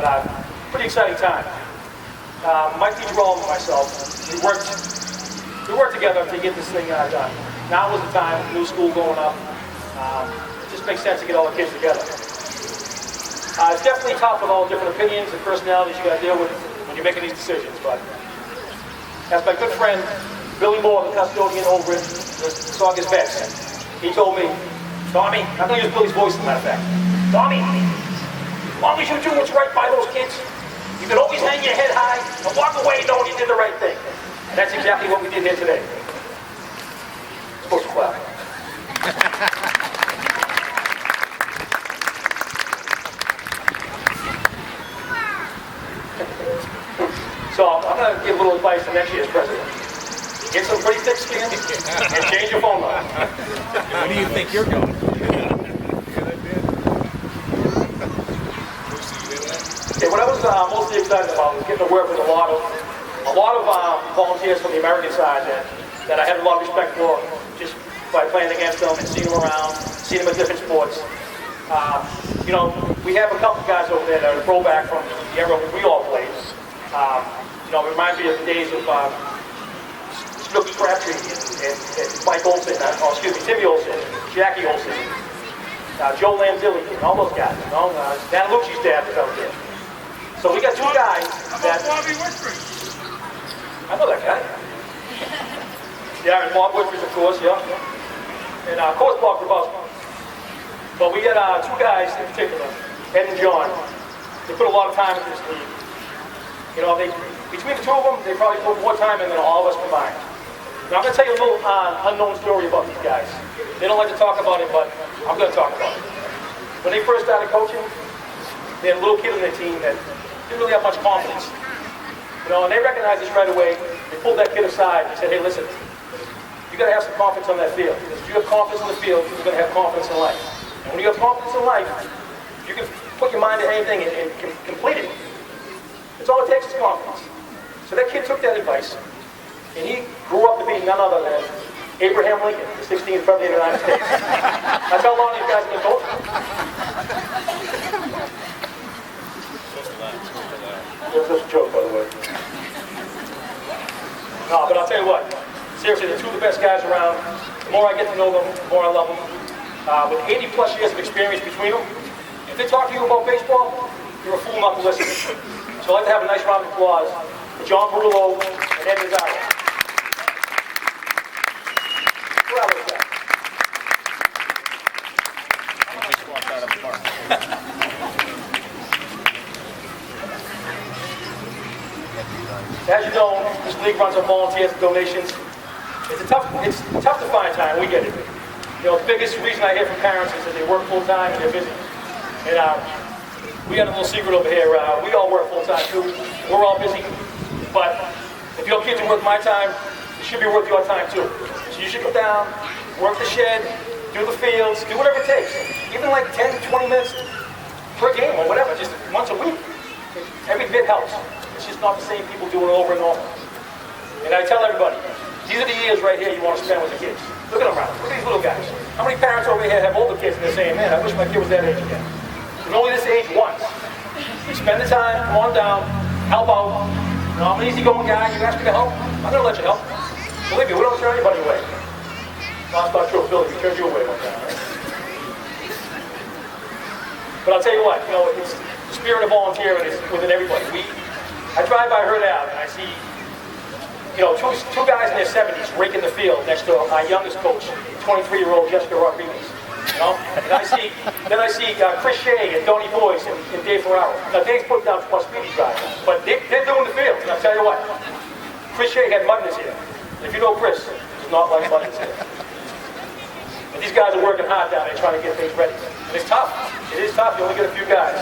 But pretty exciting time. My teacher, Roland, and myself, we worked together to get this thing done. Now was the time, new school going up. It just makes sense to get all the kids together. It's definitely tough with all the different opinions and personalities you got to deal with when you're making these decisions. But as my good friend Billy Moore, the custodian over at the Saugus Vets, he told me, Tommy, I'm going to use Billy's voice as a matter of fact. Tommy, as long as you do what's right by those kids, you can always hang your head high and walk away knowing you did the right thing. And that's exactly what we did here today. Supposed to clap. So I'm going to give a little advice to next year's president. Get some pretty thick skin and change your phone line. Where do you think you're going? Okay, what I was mostly excited about was getting to work with a lot of volunteers from the American side that I had a lot of respect for just by playing against them and seeing them around, seeing them at different sports. You know, we have a couple guys over there that are throwback from the era when we all played. You know, it reminds me of the days of Snooki Crabtree and Mike Olson, Timmy Olson, Jackie Olson, Joe Lanzilli, and all those guys. You know, Dan Lucci's dad was out there. So we got two guys that. I know that guy. Yeah, and Bob Whitford, of course, yeah. And of course Bob Grabowski. But we got two guys in particular, Ed and John. They put a lot of time into this league. You know, between the two of them, they probably put more time in than all of us combined. Now I'm going to tell you a little unknown story about these guys. They don't like to talk about it, but I'm going to talk about it. When they first started coaching, they had a little kid on their team that didn't really have much confidence. You know, and they recognized this right away. They pulled that kid aside and said, hey, listen, you got to have some confidence on that field. Because if you have confidence in the field, you're going to have confidence in life. And when you have confidence in life, you can put your mind to anything and complete it. That's all it takes is confidence. So that kid took that advice, and he grew up to be none other than Abraham Lincoln, the 16th President of the United States. That's how long these guys have been coaching. That's just a joke, by the way. No, but I'll tell you what. Seriously, they're two of the best guys around. The more I get to know them, the more I love them. With 80 plus years of experience between them, if they talk to you about baseball, you're a fool not to listen. So I'd like to have a nice round of applause for John Brullo and Ed Nazaro. As you know, this league runs on volunteers and donations. It's tough to find time. We get it. You know, the biggest reason I hear from parents is that they work full time and they're busy. And we got a little secret over here. We all work full time too. We're all busy. But if your kids are worth my time, it should be worth your time too. So you should go down, work the shed, do the fields, do whatever it takes. Even like 10, 20 minutes per game or whatever, just once a week. Every bit helps. It's just not the same people doing it over and over. And I tell everybody, these are the years right here you want to spend with the kids. Look at them around. Look at these little guys. How many parents over here have older kids and they're saying, man, I wish my kid was that age again. You're only this age once. You spend the time, come on down, help out. You know, I'm an easygoing guy. You ask me to help, I'm going to let you help. Believe me, we don't turn anybody away. Well, that's not true, Billy. We turned you away one time, right? But I'll tell you what, you know, it's the spirit of volunteering is within everybody. I drive by Herd Ave and I see, you know, two guys in their 70s raking the field next to our youngest coach, 23-year-old Jessica Rodriguez. You know, and I see Chris Shea and Donnie Boyce and Dave Ferraro. Now Dave's putting down plus speedy drive, but they're doing the field. And I'll tell you what, Chris Shea had mud in his hair. And if you know Chris, it's not like mud in his hair. And these guys are working hard down there trying to get things ready. And it's tough. It is tough. You only get a few guys.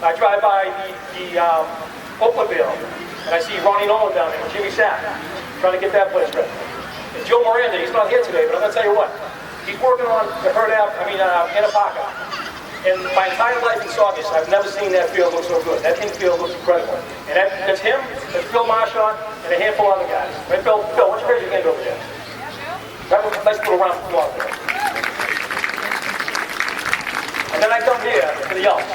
I drive by the Oaklandville, and I see Ronnie Nolan down there with Jimmy Sapp trying to get that place ready. And Joe Miranda, he's not here today, but I'm going to tell you what. He's working on the Herd Ave, Anapaca. And my entire life in Saugus, I've never seen that field look so good. That infield looks incredible. And that's him, that's Phil Marchand, and a handful of other guys. Right, Phil? Phil, why don't you raise your hand over there? That was a nice little round of applause there. And then I come here to the Elks.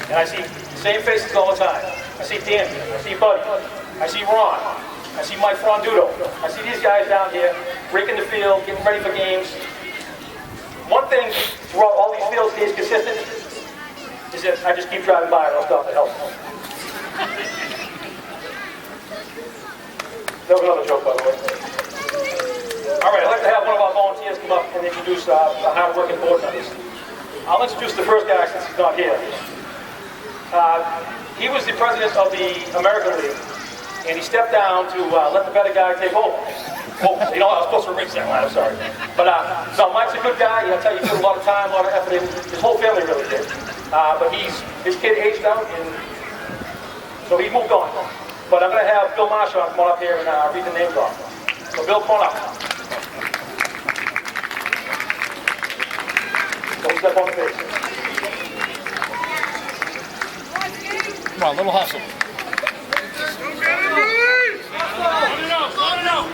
And I see the same faces all the time. I see Danny, I see Buddy, I see Ron, I see Mike Fronduto. I see these guys down here, raking the field, getting ready for games. One thing throughout all these fields stays consistent is that I just keep driving by and I'll stop to help. That was another joke, by the way. All right, I'd like to have one of our volunteers come up and introduce our hard-working board members. I'll introduce the first guy since he's not here. He was the president of the American League, and he stepped down to let the better guy take over. Oh, you know, I was supposed to erase that line, I'm sorry. But so Mike's a good guy. I'll tell you, he put a lot of time, a lot of effort in. His whole family really did. But his kid aged out, and so he moved on. But I'm going to have Bill Marshall come on up here and read the names off. So Bill, come on up. Don't step on the face. Come on, little hustle.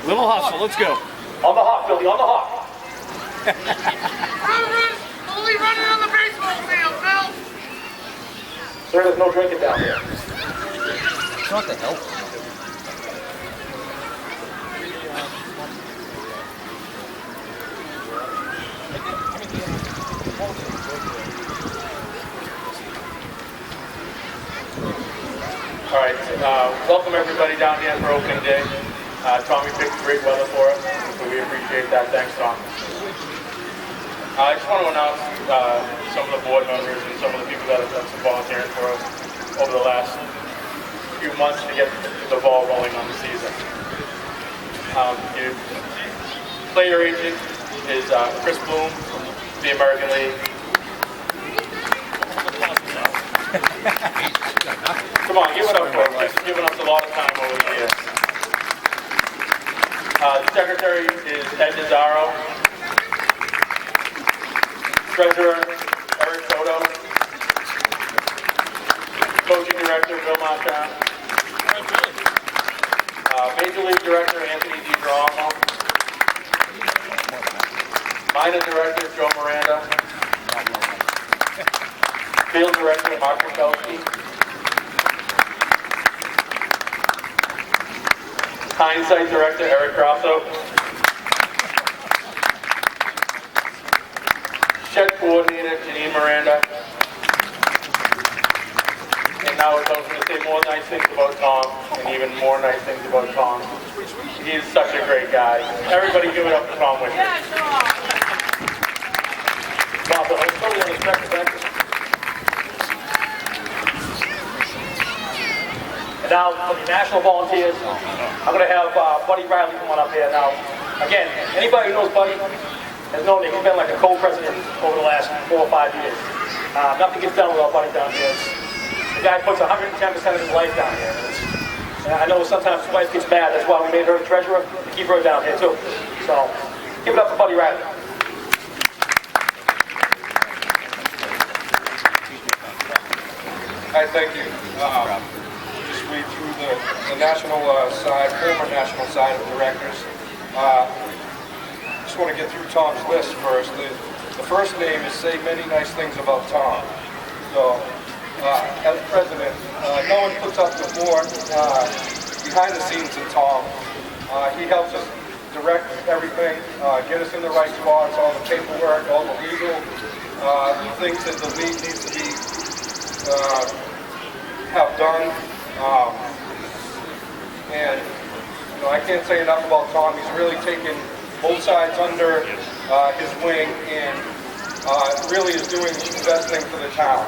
Little hustle, let's go. On the hawk, Billy, on the hawk. Only running on the baseball field, Bill. Sir, there's no drinking down here. What the hell? All right, welcome everybody down here for opening day. Tommy picked great weather for us, so we appreciate that. Thanks, Tom. I just want to announce some of the board members and some of the people that have done some volunteering for us over the last few months to get the ball rolling on the season. Your player agent is Chris Bloom from the American League. Come on, give it up for him. He's given us a lot of time over the years. The secretary is Ed Nazaro. Treasurer, Eric Soto. Coaching director, Bill Marchand. Major League Director, Anthony DiGirolamo. Minor Director, Joe Miranda. Field Director, Mark Mikowski. Hindsight Director, Eric Grosso. Shed Coordinator, Janine Miranda. And now I was going to say more nice things about Tom, and even more nice things about Tom. He's such a great guy. Everybody give it up for Tom Wicked. Bob, I'm totally unexpected. And now for the national volunteers, I'm going to have Buddy Riley come on up here. Now, again, anybody who knows Buddy has known that he's been like a co-president over the last 4 or 5 years. Nothing gets done without Buddy down here. The guy puts 110% of his life down here. And I know sometimes his wife gets mad. That's why we made her the treasurer, to keep her down here too. So, give it up for Buddy Riley. Hi, thank you. Just read through the national side, former national side of directors. Just want to get through Tom's list first. The first name is say many nice things about Tom. So, as president, no one puts up the board behind the scenes in Tom. He helps us direct everything, get us in the right spots, all the paperwork, all the legal things that the league needs to be have done. And you know, I can't say enough about Tom. He's really taken both sides under his wing and really is doing the best thing for the town.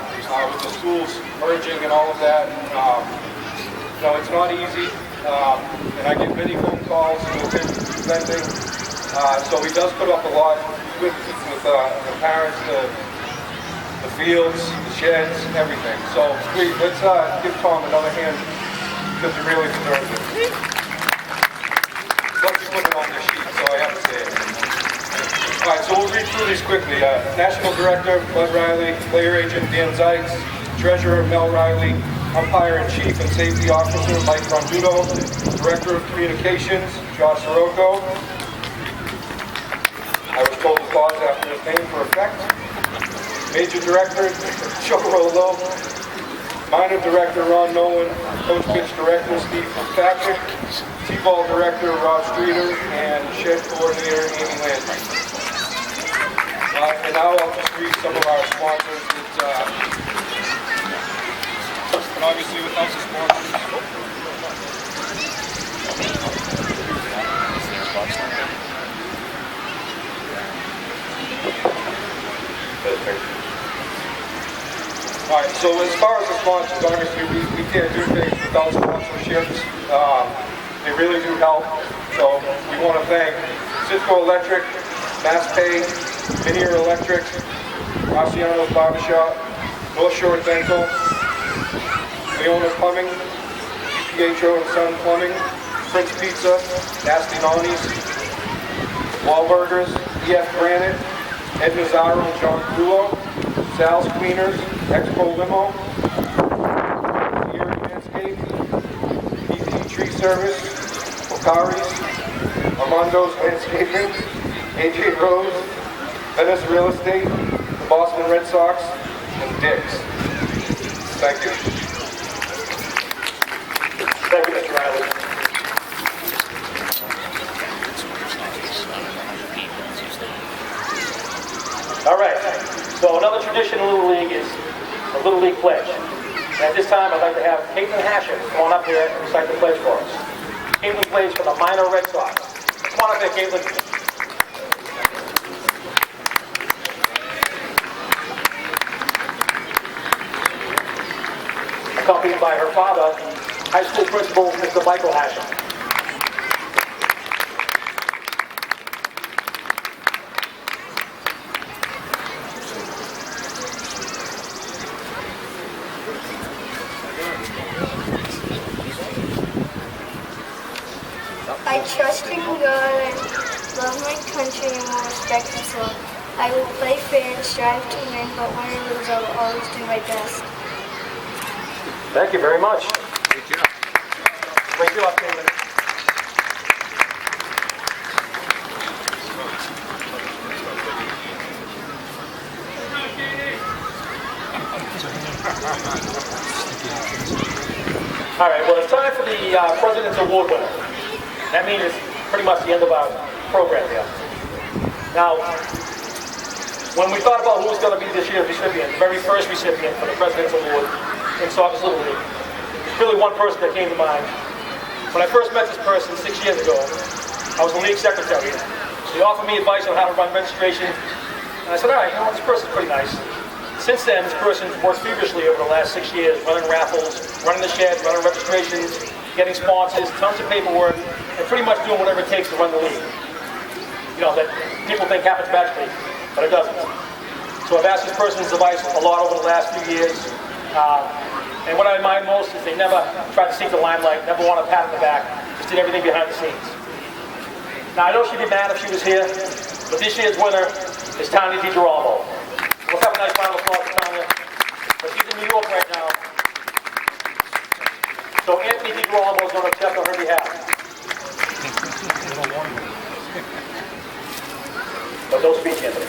With the schools merging and all of that, you know, it's not easy. And I get many phone calls with him presenting. So he does put up a lot with the parents, the fields, the sheds, everything. So please, let's give Tom another hand because he really deserves it. Let's put it on the sheet, so I have to say it. All right, so we'll read through these quickly. National Director, Bud Riley. Player Agent, Dan Zeitz. Treasurer, Mel Riley. Umpire-in-Chief and Safety Officer, Mike Fronduto. Director of Communications, Josh Sirocco. I was told to pause after his name for effect. Major Director, Joe Rollo. minor director Ron Nolan, coach pitch director Steve Fitzpatrick, T-ball director Rob Streeter, and shed coordinator Amy Landry. And now I'll just read some of our sponsors. And obviously without the sponsors. All right, so as far as the sponsors, obviously we can't do things without sponsorships. They really do help. So we want to thank Cisco Electric, Mass Pay, Linear Electric, Marciano's Barbershop, North Shore Dental, Leona Plumbing, DiPietro and Son Plumbing, Prince Pizza, Nasty Nonnies, Wahlburgers, EF Granite, Ed Nazzaro and John Crulo, Sal's Cleaners, Expo Limo, Sierra Landscape, BP Tree Service, Pocari's, Armando's Landscaping, AJ Rose, Venice Real Estate, the Boston Red Sox, and Dick's. Thank you. Thank you, Mr. Riley. All right, so another tradition in Little League is a Little League pledge. At this time, I'd like to have Caitlin Hasher come on up here and recite the pledge for us. Caitlin plays for the minor Red Sox. Come on up here, Caitlin. Accompanied by her father, high school principal, Mr. Michael Hasher. I trust in God and love my country and will respect its law. I will play fair and strive to win, but when I lose, I will always do my best. Thank you very much. Great job. Great job, Caitlin. All right, well, it's time for the President's Award winner. That means it's pretty much the end of our program here. Now, when we thought about who was going to be this year's recipient, the very first recipient for the President's Award in Saugus Little League, there's really one person that came to mind. When I first met this person 6 years ago, I was the league secretary. He offered me advice on how to run registration, and I said, all right, you know, this person's pretty nice. Since then, this person's worked feverishly over the last 6 years, running raffles, running the shed, running registrations, getting sponsors, tons of paperwork, and pretty much doing whatever it takes to run the league. You know, that people think happens magically, but it doesn't. So I've asked this person's advice a lot over the last few years, and what I admire most is they never tried to seek the limelight, never wanted a pat on the back, just did everything behind the scenes. Now, I know she'd be mad if she was here, but this year's winner is Tanya DiGirolamo. Let's have a nice round of applause for Tanya. But she's in New York right now. So Anthony DiGirolamo is going to accept on her behalf. But don't speak, Anthony.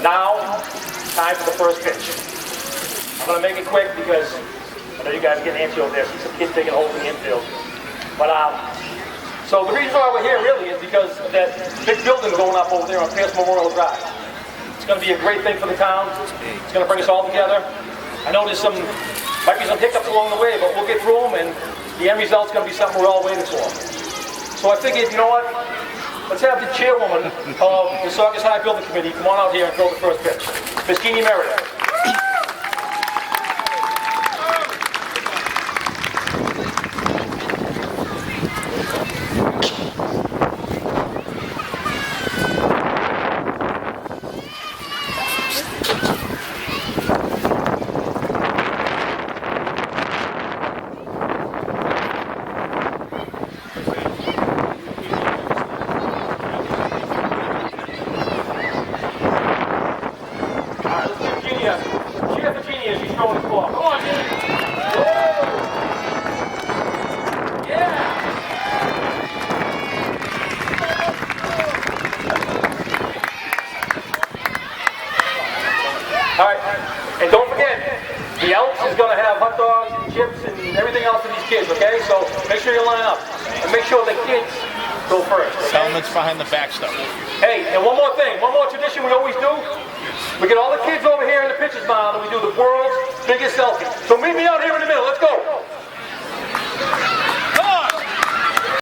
Now, time for the first pitch. I'm going to make it quick because I know you guys are getting antsy over there. See some kids taking hold in the infield. But so the reason why we're here really is because of that big building going up over there on Pierce Memorial Drive. It's going to be a great thing for the town. It's going to bring us all together. I know there's might be some hiccups along the way, but we'll get through them, and the end result's going to be something we're all waiting for. So I figured, you know what? Let's have the chairwoman of the Saugus High Building Committee come on out here and throw the first pitch. Ms. Keeney Meredith. Cheer for Jeannie as she's throwing the ball. Come on, Jeannie. Yeah. All right. And don't forget, the Elks is going to have hot dogs and chips and everything else for these kids, okay? So make sure you line up. And make sure the kids go first, okay? Helmets behind the back stuff. Hey, and one more thing, one more tradition we always do. We get all the kids over here in the pitcher's mound and we do the world's biggest selfie. So meet me out here in the middle. Let's go.